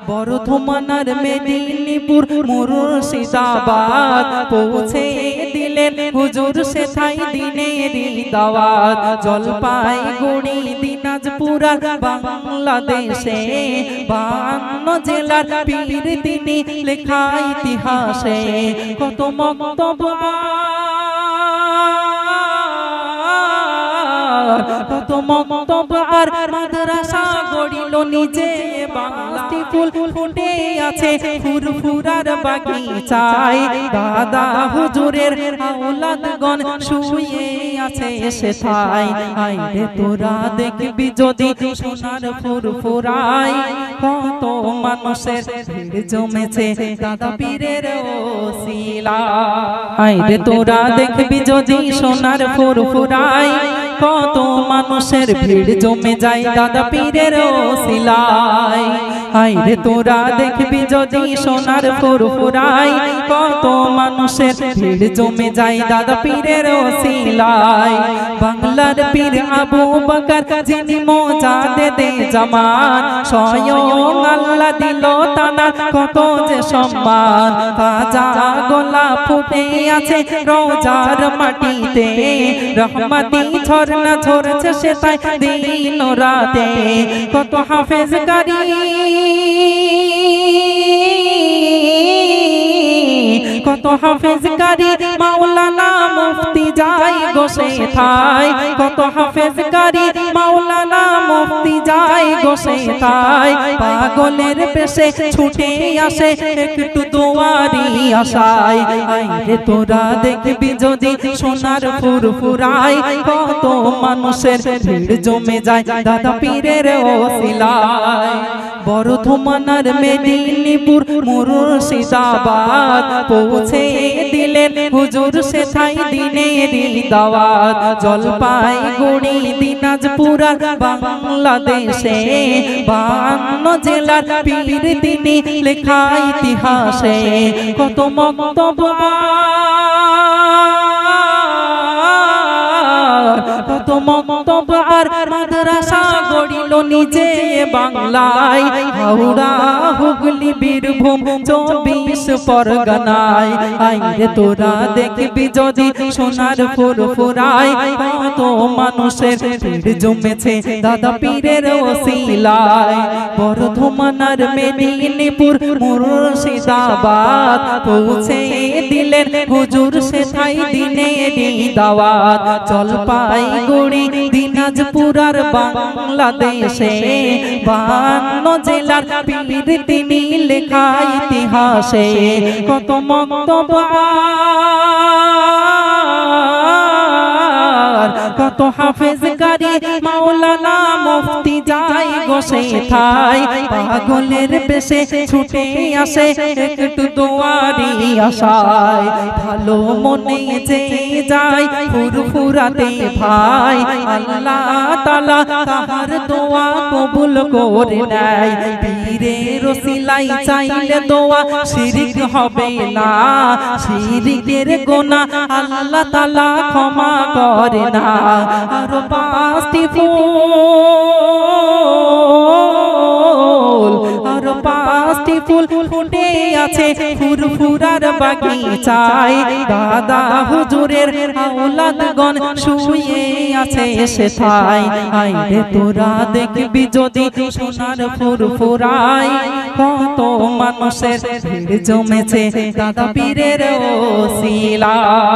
বর্ধমানের মেদিনীপুর মুর্শিদাবাদ পৌঁছে দিলেন হুজুর সেথায় দিনেরই দাওয়াত। জলপাইগুড়ি দিনাজপুর বাংলাদেশে 52 জেলার পীর তিনি, লেখা ইতিহাসে কত মক্তব কত মক্তব আর মাদ্রাসা গড়িল নিজে। বাংলাটি ফুল ফুটে আছে ফুরফুরার বাগিচায়, দাদা হুজুরের আওলাদগণ শুয়ে আছে সেথায়। আইরে তোরা দেখবি যদি সোনার ফুরফুরায়, কত মানুষের ভিড় জমেছে দাদা পীরের ওসিলায়। আইরে তোরা দেখবি যদি সোনার ফুরফুরায়, কত মানুষের ভিড় জমে যায় দাদা পীরের ওসিলায়। আইরে তোরা দেখবি যদি সোনার ফুরফুরায়, কত মানুষের ভিড় জমে যায় দাদা পীরের ওসিলায়। বাংলার পীর আবু বকর যিনি মোজাদ্দেদে জামান, স্বয়ং আল্লাহ দিল তার কত যে সম্মান। তাজা গোলাপ ফুটে আছে রোজার মাটিতে, রহমতি ঝরনা ঝরছে সেটাই দিন রাতে। কত হাফেজগারি কত হাফেজগারি মাওলানা মুফতি যায় গো সেথায়, কত হাফেজগারি মাওলানা মুফতি যায় গো সেথায়। পাগলের পেশে ছুটে আসে একটু দুয়ারি আশায়। আইরে তোরা দেখবি যদি সোনার ফুরফুরায়, কত মানুষের ভিড় জমে যায় দাদা পীরের ওসিলায়। বর্ধমানের মেদিনীপুর মুর্শিদাবাদ পৌঁছে দিলেন হুজুর সেথায় দিনেরই দাওয়াত। জলপাইগুড়ি দিনাজপুর বাংলাদেশে 52 জেলার পীর তিনি, লেখা ইতিহাসে কত মক্তব কত মক্তব আর মাদ্রাসা গড়িল নিজে বাংলায়। হাওড়া হুগলি বীরভূম 24 পরগনায়। আইরে তোরা দেখবি যদি সোনার ফুরফুরায়, কত মানুষের ভিড় জমেছে দাদা পীরের ওসিলায়। বর্ধমানের মেদিনীপুর মুর্শিদাবাদ পৌঁছে দিলেন হুজুর সেথায় দিনেরই দাওয়াত। জলপাইগুড়ি দিনাজপুর বাংলাদেশে 52 জেলার পীর তিনি, লেখা ইতিহাসে কত মক্তব কত হাফেজগারি মাওলানা মুফতি যায় গো সেথায়। পাগলের বেশে ছুটে আসে একটু দুয়ারি আশায়। ভালো মনে যে যায় ফুরফুরাতে ভাই, আল্লাহ তাআলা তাহার দোয়া কবুল করে নেয়। পীরের ওসিলায় চাইলে দোয়া শিরক হবে না, শিরকের গুনাহ আল্লাহ তাআলা ক্ষমা করে না। আর 5টি ফুল আর 5টি ফুল ফুটে আছে ফুরফুরার বাগিচায়, দাদা হুজুরের আওলাদগণ শুয়ে আছে সেথায়। আইরে তোরা দেখবি যদি সোনার ফুরফুরায়, কত মানুষের ভিড় জমেছে দাদা পীরের ওসিলায়।